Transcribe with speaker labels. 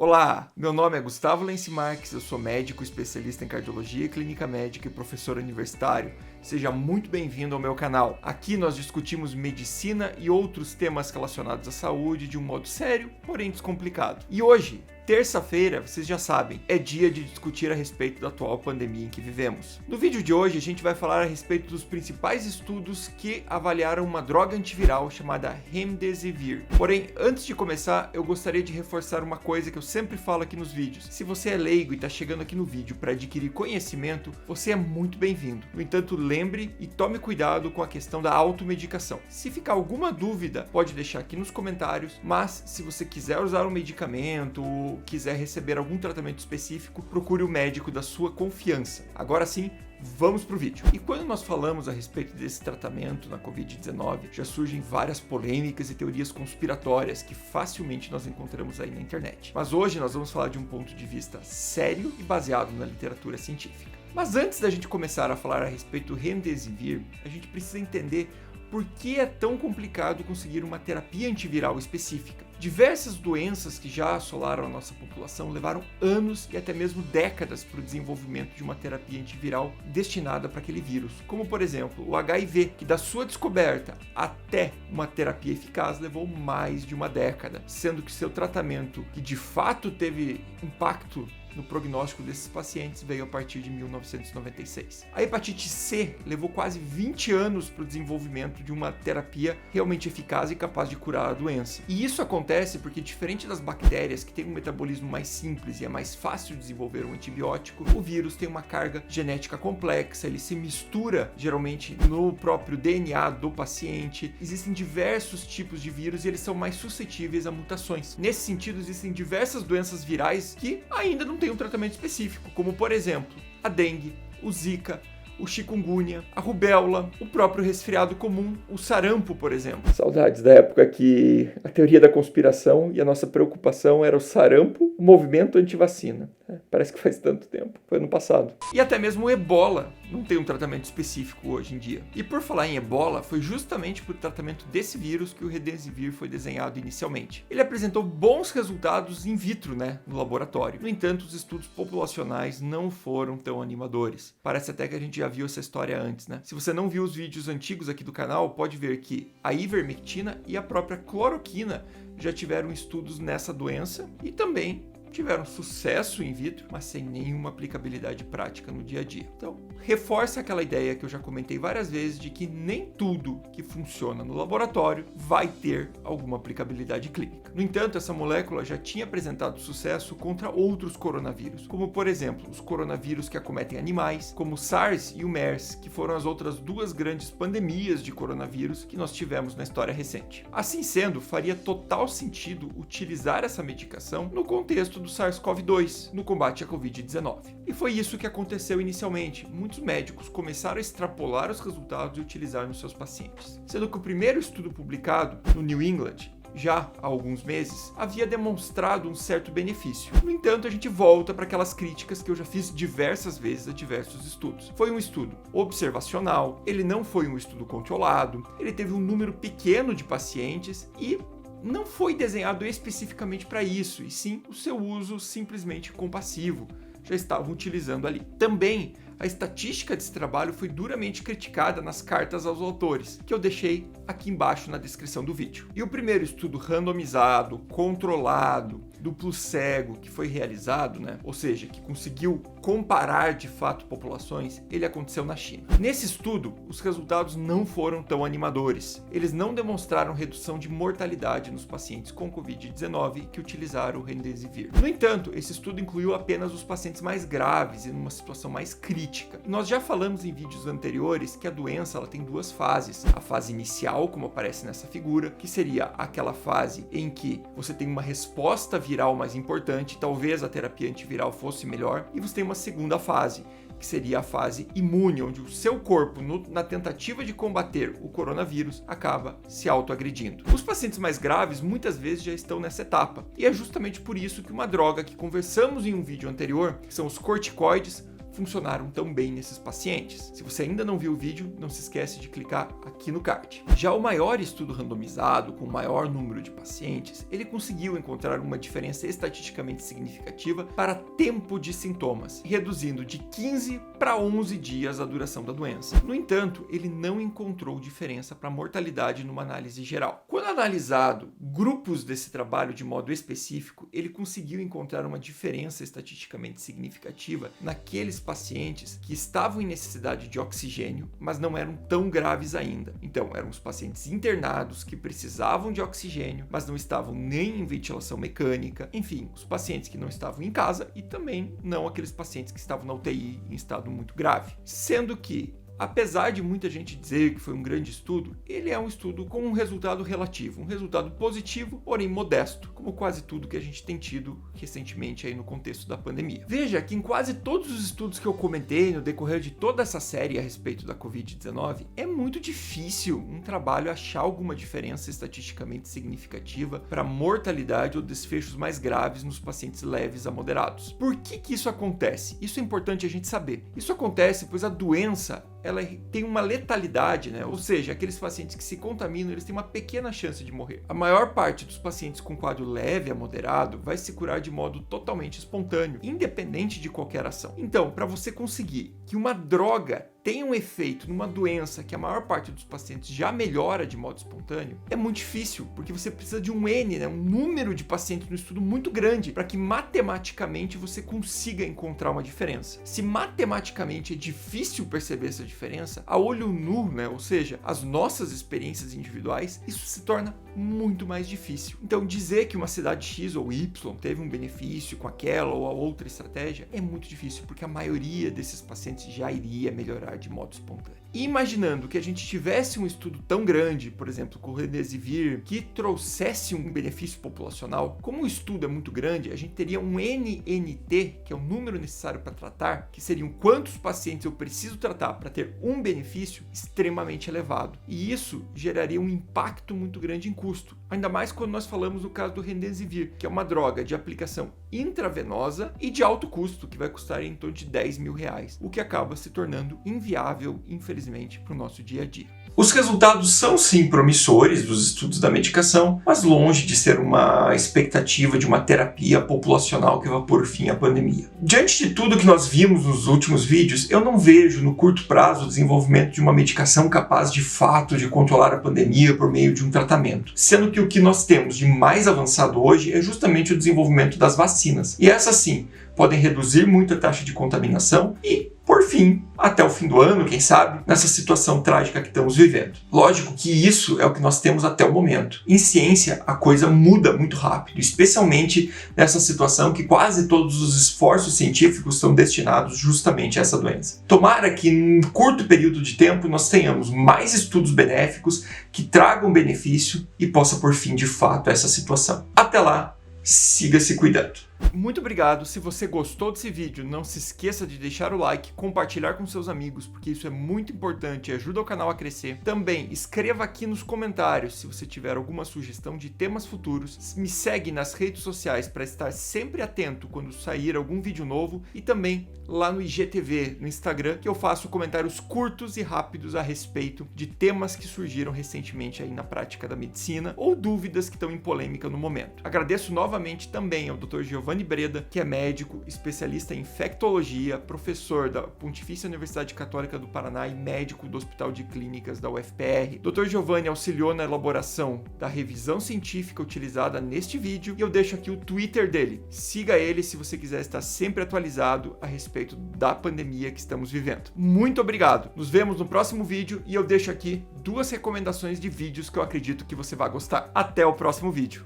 Speaker 1: Olá, meu nome é Gustavo Lenci Marques, eu sou médico especialista em cardiologia, clínica médica e professor universitário. Seja muito bem-vindo ao meu canal. Aqui nós discutimos medicina e outros temas relacionados à saúde de um modo sério, porém descomplicado. E hoje, terça-feira, vocês já sabem, é dia de discutir a respeito da atual pandemia em que vivemos. No vídeo de hoje, a gente vai falar a respeito dos principais estudos que avaliaram uma droga antiviral chamada Remdesivir. Porém, antes de começar, eu gostaria de reforçar uma coisa que eu sempre falo aqui nos vídeos. Se você é leigo e está chegando aqui no vídeo para adquirir conhecimento, você é muito bem-vindo. No entanto, lembre e tome cuidado com a questão da automedicação. Se ficar alguma dúvida, pode deixar aqui nos comentários, mas se você quiser usar um medicamento ou quiser receber algum tratamento específico, procure o médico da sua confiança. Agora sim, vamos para o vídeo. E quando nós falamos a respeito desse tratamento na Covid-19, já surgem várias polêmicas e teorias conspiratórias que facilmente nós encontramos aí na internet. Mas hoje nós vamos falar de um ponto de vista sério e baseado na literatura científica. Mas antes da gente começar a falar a respeito do Remdesivir, a gente precisa entender por que é tão complicado conseguir uma terapia antiviral específica. Diversas doenças que já assolaram a nossa população levaram anos e até mesmo décadas para o desenvolvimento de uma terapia antiviral destinada para aquele vírus, como por exemplo o HIV, que da sua descoberta até uma terapia eficaz levou mais de uma década, sendo que seu tratamento, que de fato teve impacto no prognóstico desses pacientes, veio a partir de 1996. A hepatite C levou quase 20 anos para o desenvolvimento de uma terapia realmente eficaz e capaz de curar a doença. E isso acontece porque, diferente das bactérias, que têm um metabolismo mais simples e é mais fácil de desenvolver um antibiótico, o vírus tem uma carga genética complexa, ele se mistura geralmente no próprio DNA do paciente. Existem diversos tipos de vírus e eles são mais suscetíveis a mutações. Nesse sentido, existem diversas doenças virais que ainda não tem um tratamento específico, como por exemplo, a dengue, o zika, o chikungunya, a rubéola, o próprio resfriado comum, o sarampo, por exemplo. Saudades da época que a teoria da conspiração e a nossa preocupação era o sarampo, o movimento antivacina. Parece que faz tanto tempo, foi ano passado. E até mesmo o ebola não tem um tratamento específico hoje em dia. E por falar em ebola, foi justamente para o tratamento desse vírus que o Remdesivir foi desenhado inicialmente. Ele apresentou bons resultados in vitro, no laboratório. No entanto, os estudos populacionais não foram tão animadores. Parece até que a gente já viu essa história antes, Se você não viu os vídeos antigos aqui do canal, pode ver que a ivermectina e a própria cloroquina já tiveram estudos nessa doença e também tiveram sucesso in vitro, mas sem nenhuma aplicabilidade prática no dia a dia. Então, reforça aquela ideia que eu já comentei várias vezes de que nem tudo que funciona no laboratório vai ter alguma aplicabilidade clínica. No entanto, essa molécula já tinha apresentado sucesso contra outros coronavírus, como por exemplo, os coronavírus que acometem animais, como o SARS e o MERS, que foram as outras duas grandes pandemias de coronavírus que nós tivemos na história recente. Assim sendo, faria total sentido utilizar essa medicação no contexto do SARS-CoV-2 no combate à Covid-19. E foi isso que aconteceu inicialmente. Muitos médicos começaram a extrapolar os resultados e utilizar nos seus pacientes. Sendo que o primeiro estudo publicado no New England, já há alguns meses, havia demonstrado um certo benefício. No entanto, a gente volta para aquelas críticas que eu já fiz diversas vezes a diversos estudos. Foi um estudo observacional, ele não foi um estudo controlado, ele teve um número pequeno de pacientes e não foi desenhado especificamente para isso, e sim o seu uso simplesmente compassivo. Já estavam utilizando ali. Também, a estatística desse trabalho foi duramente criticada nas cartas aos autores, que eu deixei aqui embaixo na descrição do vídeo. E o primeiro estudo randomizado, controlado, duplo cego que foi realizado, ou seja, que conseguiu comparar de fato populações, ele aconteceu na China. Nesse estudo, os resultados não foram tão animadores. Eles não demonstraram redução de mortalidade nos pacientes com Covid-19 que utilizaram o Remdesivir. No entanto, esse estudo incluiu apenas os pacientes mais graves e numa situação mais crítica. Nós já falamos em vídeos anteriores que a doença ela tem duas fases. A fase inicial, como aparece nessa figura, que seria aquela fase em que você tem uma resposta viral mais importante, talvez a terapia antiviral fosse melhor, e você tem uma segunda fase, que seria a fase imune, onde o seu corpo, na tentativa de combater o coronavírus, acaba se autoagredindo. Os pacientes mais graves muitas vezes já estão nessa etapa, e é justamente por isso que uma droga que conversamos em um vídeo anterior, que são os corticoides, funcionaram tão bem nesses pacientes. Se você ainda não viu o vídeo, não se esquece de clicar aqui no card. Já o maior estudo randomizado, com o maior número de pacientes, ele conseguiu encontrar uma diferença estatisticamente significativa para tempo de sintomas, reduzindo de 15 para 11 dias a duração da doença. No entanto, ele não encontrou diferença para a mortalidade numa análise geral. Quando analisado grupos desse trabalho de modo específico, ele conseguiu encontrar uma diferença estatisticamente significativa naqueles pacientes que estavam em necessidade de oxigênio, mas não eram tão graves ainda. Então, eram os pacientes internados que precisavam de oxigênio, mas não estavam nem em ventilação mecânica. Enfim, os pacientes que não estavam em casa e também não aqueles pacientes que estavam na UTI em estado muito grave. Sendo que, apesar de muita gente dizer que foi um grande estudo, ele é um estudo com um resultado relativo, um resultado positivo, porém modesto, como quase tudo que a gente tem tido recentemente aí no contexto da pandemia. Veja que em quase todos os estudos que eu comentei no decorrer de toda essa série a respeito da Covid-19, é muito difícil um trabalho achar alguma diferença estatisticamente significativa para mortalidade ou desfechos mais graves nos pacientes leves a moderados. Por que isso acontece? Isso é importante a gente saber. Isso acontece pois a doença ela tem uma letalidade, né? Ou seja, aqueles pacientes que se contaminam, eles têm uma pequena chance de morrer. A maior parte dos pacientes com quadro leve a moderado vai se curar de modo totalmente espontâneo, independente de qualquer ação. Então, para você conseguir que uma droga tenha um efeito numa doença que a maior parte dos pacientes já melhora de modo espontâneo, é muito difícil, porque você precisa de um N, né, um número de pacientes no estudo muito grande para que matematicamente você consiga encontrar uma diferença. Se matematicamente é difícil perceber essa diferença, a olho nu, né, ou seja, as nossas experiências individuais, isso se torna muito mais difícil. Então, dizer que uma cidade X ou Y teve um benefício com aquela ou a outra estratégia é muito difícil, porque a maioria desses pacientes já iria melhorar de modo espontâneo. E imaginando que a gente tivesse um estudo tão grande, por exemplo, com o Remdesivir, que trouxesse um benefício populacional, como o estudo é muito grande, a gente teria um NNT, que é o número necessário para tratar, que seriam quantos pacientes eu preciso tratar para ter um benefício extremamente elevado. E isso geraria um impacto muito grande em custo, ainda mais quando nós falamos do caso do Remdesivir, que é uma droga de aplicação intravenosa e de alto custo, que vai custar em torno de R$10.000, o que acaba se tornando inviável, infelizmente, para o nosso dia a dia. Os resultados são sim promissores dos estudos da medicação, mas longe de ser uma expectativa de uma terapia populacional que vai pôr fim à pandemia. Diante de tudo que nós vimos nos últimos vídeos, eu não vejo no curto prazo o desenvolvimento de uma medicação capaz de fato de controlar a pandemia por meio de um tratamento, sendo que o que nós temos de mais avançado hoje é justamente o desenvolvimento das vacinas. E essas sim podem reduzir muito a taxa de contaminação e, por fim, até o fim do ano, quem sabe, nessa situação trágica que estamos vivendo. Lógico que isso é o que nós temos até o momento. Em ciência, a coisa muda muito rápido, especialmente nessa situação que quase todos os esforços científicos são destinados justamente a essa doença. Tomara que, em curto período de tempo, nós tenhamos mais estudos benéficos que tragam benefício e possa pôr fim, de fato, a essa situação. Até lá, siga se cuidando. Muito obrigado. Se você gostou desse vídeo, não se esqueça de deixar o like, compartilhar com seus amigos, porque isso é muito importante e ajuda o canal a crescer. Também escreva aqui nos comentários se você tiver alguma sugestão de temas futuros. Me segue nas redes sociais para estar sempre atento quando sair algum vídeo novo e também lá no IGTV, no Instagram, que eu faço comentários curtos e rápidos a respeito de temas que surgiram recentemente aí na prática da medicina ou dúvidas que estão em polêmica no momento. Agradeço novamente também ao Dr. Giovanni Breda, que é médico, especialista em infectologia, professor da Pontifícia Universidade Católica do Paraná e médico do Hospital de Clínicas da UFPR. Dr. Giovanni auxiliou na elaboração da revisão científica utilizada neste vídeo e eu deixo aqui o Twitter dele. Siga ele se você quiser estar sempre atualizado a respeito da pandemia que estamos vivendo. Muito obrigado! Nos vemos no próximo vídeo e eu deixo aqui 2 recomendações de vídeos que eu acredito que você vai gostar. Até o próximo vídeo!